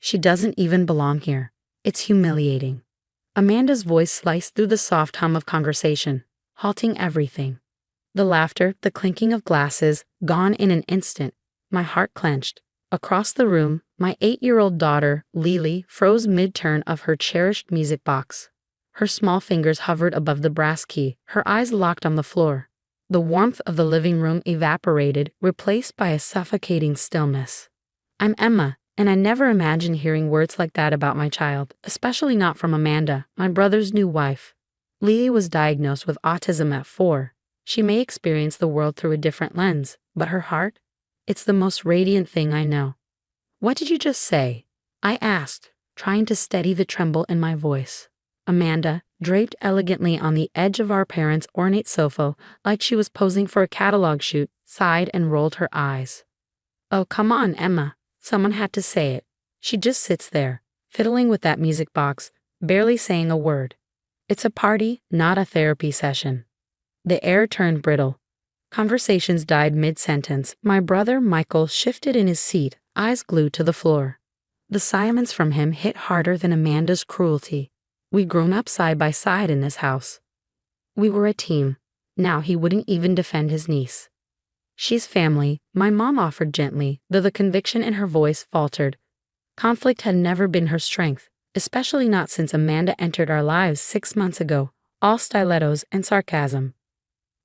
She doesn't even belong here. It's humiliating. Amanda's voice sliced through the soft hum of conversation, halting everything. The laughter, the clinking of glasses, gone in an instant. My heart clenched. Across the room, my 8-year-old daughter, Lily, froze mid-turn of her cherished music box. Her small fingers hovered above the brass key, her eyes locked on the floor. The warmth of the living room evaporated, replaced by a suffocating stillness. I'm Emma, and I never imagined hearing words like that about my child, especially not from Amanda, my brother's new wife. Lily was diagnosed with autism at 4. She may experience the world through a different lens, but her heart? It's the most radiant thing I know. What did you just say? I asked, trying to steady the tremble in my voice. Amanda, draped elegantly on the edge of our parents' ornate sofa, like she was posing for a catalog shoot, sighed and rolled her eyes. Oh, come on, Emma. Someone had to say it. She just sits there, fiddling with that music box, barely saying a word. It's a party, not a therapy session. The air turned brittle. Conversations died mid-sentence. My brother, Michael, shifted in his seat, eyes glued to the floor. The silence from him hit harder than Amanda's cruelty. We'd grown up side by side in this house. We were a team. Now he wouldn't even defend his niece. She's family, my mom offered gently, though the conviction in her voice faltered. Conflict had never been her strength, especially not since Amanda entered our lives 6 months ago, all stilettos and sarcasm.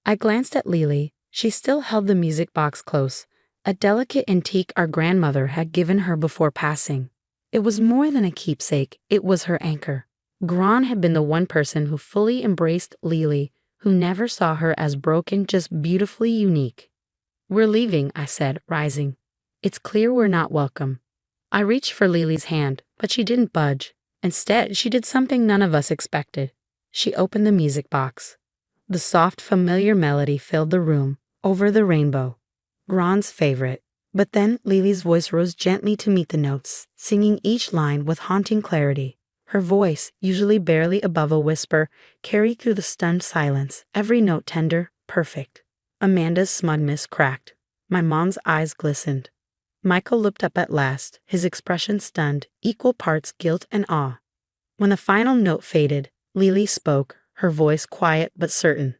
I glanced at Lily. She still held the music box close, a delicate antique our grandmother had given her before passing. It was more than a keepsake, it was her anchor. Gran had been the one person who fully embraced Lily, who never saw her as broken, just beautifully unique. We're leaving, I said, rising. It's clear we're not welcome. I reached for Lily's hand, but she didn't budge. Instead, she did something none of us expected. She opened the music box. The soft, familiar melody filled the room, Over the Rainbow, Gran's favorite. But then Lily's voice rose gently to meet the notes, singing each line with haunting clarity. Her voice, usually barely above a whisper, carried through the stunned silence, every note tender, perfect. Amanda's smugness cracked. My mom's eyes glistened. Michael looked up at last, his expression stunned, equal parts guilt and awe. When the final note faded, Lily spoke, her voice quiet but certain.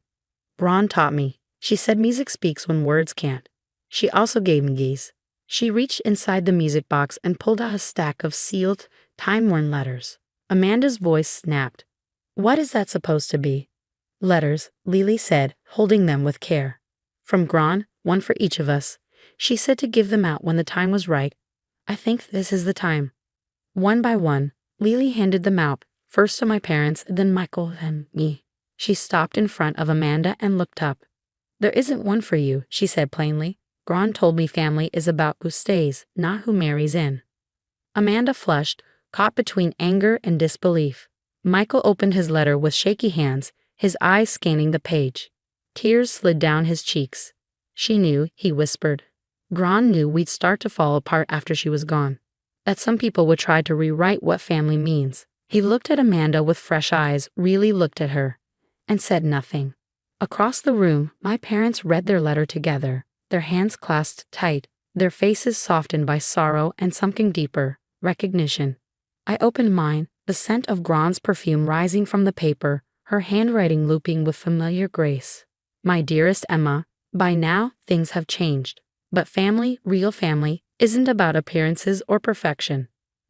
Braun taught me. She said music speaks when words can't. She also gave me keys. She reached inside the music box and pulled out a stack of sealed, time-worn letters. Amanda's voice snapped. What is that supposed to be? Letters, Lily said, holding them with care. From Gran, one for each of us. She said to give them out when the time was right. I think this is the time. One by one, Lily handed them out, first to my parents, then Michael, then me. She stopped in front of Amanda and looked up. There isn't one for you, she said plainly. Gran told me family is about who stays, not who marries in. Amanda flushed, caught between anger and disbelief. Michael opened his letter with shaky hands, his eyes scanning the page. Tears slid down his cheeks. She knew, he whispered. Gran knew we'd start to fall apart after she was gone. That some people would try to rewrite what family means. He looked at Amanda with fresh eyes, really looked at her, and said nothing. Across the room, my parents read their letter together, their hands clasped tight, their faces softened by sorrow and something deeper, recognition. I opened mine, the scent of Gran's perfume rising from the paper, her handwriting looping with familiar grace. My dearest Emma, by now things have changed. But family, real family, isn't about appearances or perfection.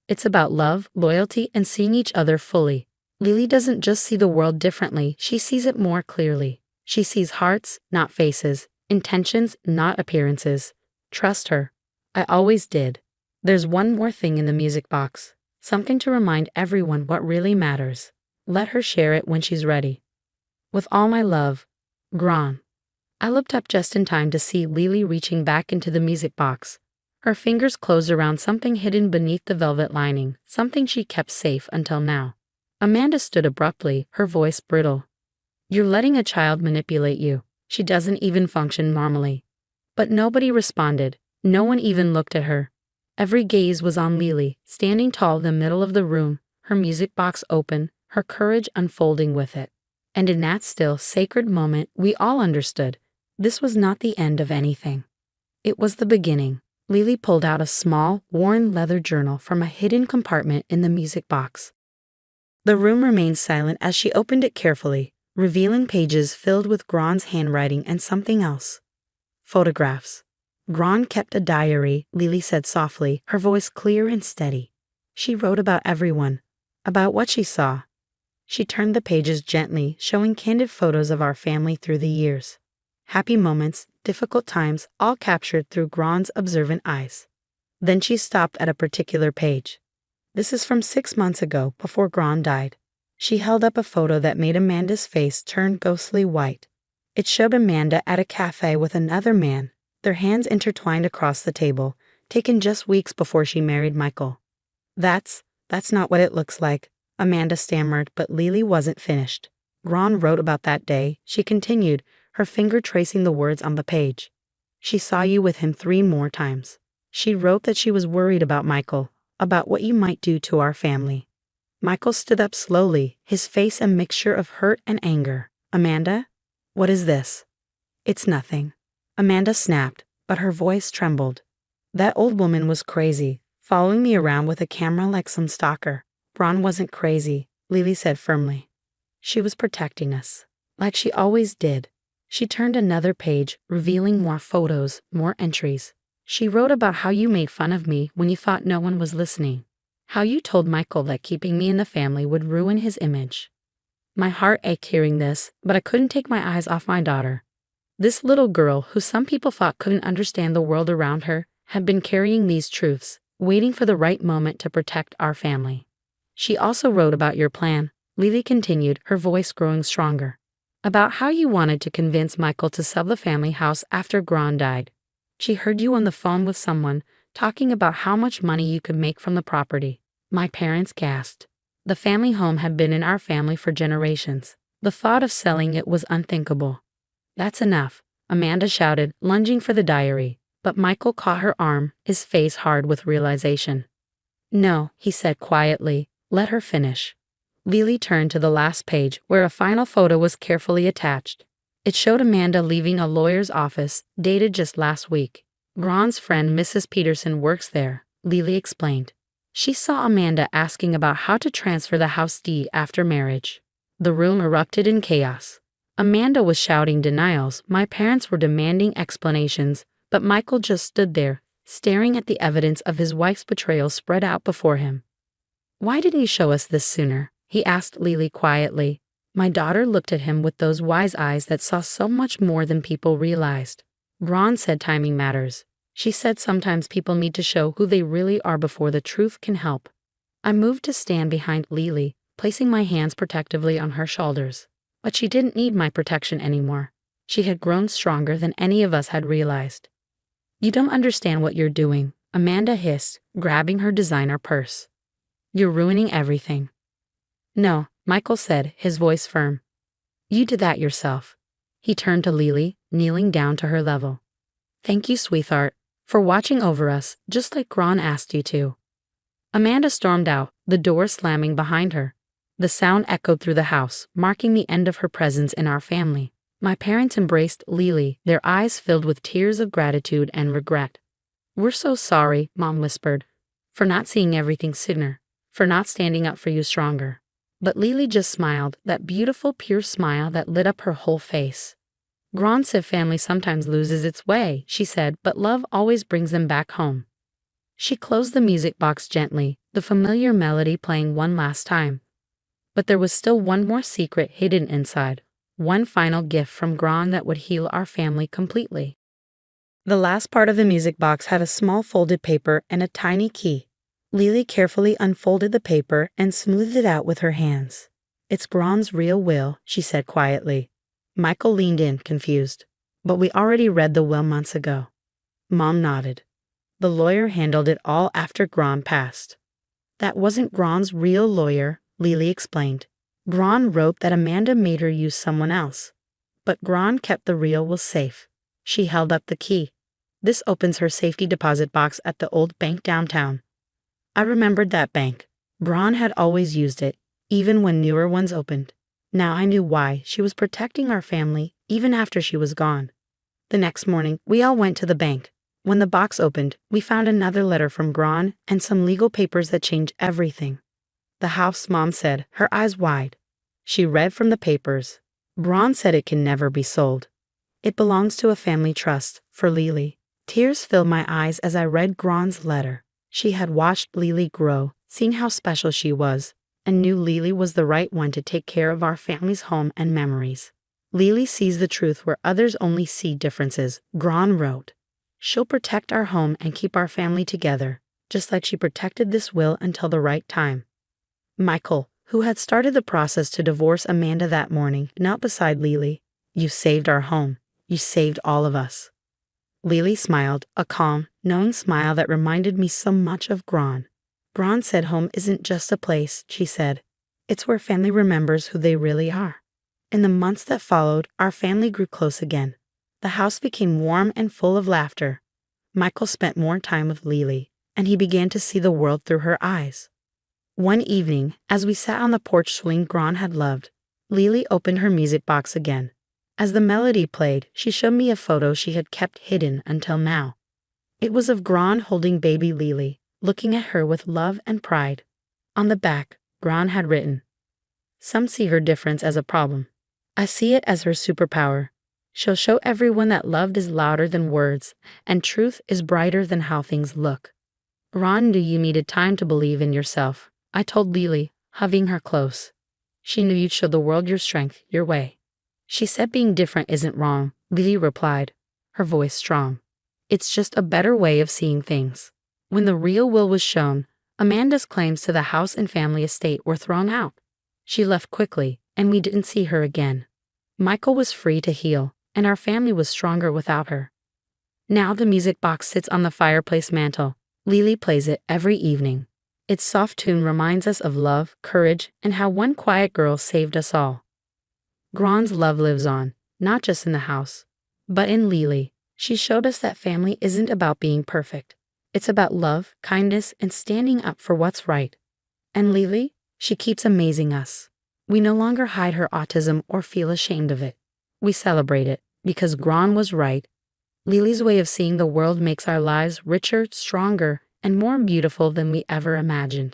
It's about love, loyalty, and seeing each other fully. Lily doesn't just see the world differently, she sees it more clearly. She sees hearts, not faces, intentions, not appearances. Trust her. I always did. There's one more thing in the music box. Something to remind everyone what really matters. Let her share it when she's ready. With all my love, Gran. I looked up just in time to see Lily reaching back into the music box. Her fingers closed around something hidden beneath the velvet lining, something she kept safe until now. Amanda stood abruptly, her voice brittle. You're letting a child manipulate you. She doesn't even function normally. But nobody responded. No one even looked at her. Every gaze was on Lily, standing tall in the middle of the room, her music box open, her courage unfolding with it. And in that still, sacred moment, we all understood. This was not the end of anything. It was the beginning. Lily pulled out a small, worn leather journal from a hidden compartment in the music box. The room remained silent as she opened it carefully, revealing pages filled with Gron's handwriting and something else. Photographs. Gron kept a diary, Lily said softly, her voice clear and steady. She wrote about everyone, about what she saw. She turned the pages gently, showing candid photos of our family through the years. Happy moments, difficult times, all captured through Gron's observant eyes. Then she stopped at a particular page. This is from 6 months ago, before Gron died. She held up a photo that made Amanda's face turn ghostly white. It showed Amanda at a cafe with another man, their hands intertwined across the table, taken just weeks before she married Michael. That's not what it looks like, Amanda stammered, but Lily wasn't finished. Gron wrote about that day, she continued, her finger tracing the words on the page. She saw you with him 3 more times. She wrote that she was worried about Michael, about what you might do to our family. Michael stood up slowly, his face a mixture of hurt and anger. Amanda? What is this? It's nothing. Amanda snapped, but her voice trembled. That old woman was crazy, following me around with a camera like some stalker. Gron wasn't crazy, Lily said firmly. She was protecting us, like she always did. She turned another page, revealing more photos, more entries. She wrote about how you made fun of me when you thought no one was listening. How you told Michael that keeping me in the family would ruin his image. My heart ached hearing this, but I couldn't take my eyes off my daughter. This little girl, who some people thought couldn't understand the world around her, had been carrying these truths, waiting for the right moment to protect our family. She also wrote about your plan, Lily continued, her voice growing stronger. About how you wanted to convince Michael to sell the family house after Gron died. She heard you on the phone with someone, talking about how much money you could make from the property. My parents gasped. The family home had been in our family for generations. The thought of selling it was unthinkable. That's enough, Amanda shouted, lunging for the diary, but Michael caught her arm, his face hard with realization. No, he said quietly, let her finish. Lily turned to the last page, where a final photo was carefully attached. It showed Amanda leaving a lawyer's office, dated just last week. Gron's friend Mrs. Peterson works there, Lily explained. She saw Amanda asking about how to transfer the house deed after marriage. The room erupted in chaos. Amanda was shouting denials, my parents were demanding explanations, but Michael just stood there, staring at the evidence of his wife's betrayal spread out before him. Why didn't you show us this sooner? He asked Lily quietly. My daughter looked at him with those wise eyes that saw so much more than people realized. Gron said timing matters. She said sometimes people need to show who they really are before the truth can help. I moved to stand behind Lily, placing my hands protectively on her shoulders. But she didn't need my protection anymore. She had grown stronger than any of us had realized. You don't understand what you're doing, Amanda hissed, grabbing her designer purse. You're ruining everything. No, Michael said, his voice firm. You did that yourself. He turned to Lily, kneeling down to her level. Thank you, sweetheart, for watching over us, just like Gron asked you to. Amanda stormed out, the door slamming behind her. The sound echoed through the house, marking the end of her presence in our family. My parents embraced Lily, their eyes filled with tears of gratitude and regret. We're so sorry, Mom whispered, for not seeing everything sooner, for not standing up for you stronger. But Lily just smiled, that beautiful, pure smile that lit up her whole face. Gron said family sometimes loses its way, she said, but love always brings them back home. She closed the music box gently, the familiar melody playing one last time. But there was still one more secret hidden inside, one final gift from Gron that would heal our family completely. The last part of the music box had a small folded paper and a tiny key. Lily carefully unfolded the paper and smoothed it out with her hands. It's Gron's real will, she said quietly. Michael leaned in, confused. But we already read the will months ago. Mom nodded. The lawyer handled it all after Gron passed. That wasn't Gron's real lawyer, Lily explained. Gron wrote that Amanda made her use someone else. But Gron kept the real will safe. She held up the key. This opens her safety deposit box at the old bank downtown. I remembered that bank. Gron had always used it, even when newer ones opened. Now I knew why. She was protecting our family, even after she was gone. The next morning, we all went to the bank. When the box opened, we found another letter from Gran and some legal papers that changed everything. The house, Mom said, her eyes wide. She read from the papers. Gran said it can never be sold. It belongs to a family trust, for Lily. Tears filled my eyes as I read Gran's letter. She had watched Lily grow, seen how special she was, and knew Lily was the right one to take care of our family's home and memories. Lily sees the truth where others only see differences, Gran wrote. She'll protect our home and keep our family together, just like she protected this will until the right time. Michael, who had started the process to divorce Amanda that morning, knelt beside Lily. You saved our home. You saved all of us. Lily smiled, a calm, knowing smile that reminded me so much of Gran. Gran said home isn't just a place, she said. It's where family remembers who they really are. In the months that followed, our family grew close again. The house became warm and full of laughter. Michael spent more time with Lily, and he began to see the world through her eyes. One evening, as we sat on the porch swing Gran had loved, Lily opened her music box again. As the melody played, she showed me a photo she had kept hidden until now. It was of Gran holding baby Lily, looking at her with love and pride. On the back, Gran had written, "Some see her difference as a problem. I see it as her superpower. She'll show everyone that love is louder than words, and truth is brighter than how things look." Gran knew you needed time to believe in yourself, I told Lily, hugging her close. She knew you'd show the world your strength, your way. She said being different isn't wrong, Lily replied, her voice strong. It's just a better way of seeing things. When the real will was shown, Amanda's claims to the house and family estate were thrown out. She left quickly, and we didn't see her again. Michael was free to heal, and our family was stronger without her. Now the music box sits on the fireplace mantel. Lily plays it every evening. Its soft tune reminds us of love, courage, and how one quiet girl saved us all. Gran's love lives on, not just in the house, but in Lily. She showed us that family isn't about being perfect. It's about love, kindness, and standing up for what's right. And Lily, she keeps amazing us. We no longer hide her autism or feel ashamed of it. We celebrate it, because Gran was right. Lily's way of seeing the world makes our lives richer, stronger, and more beautiful than we ever imagined.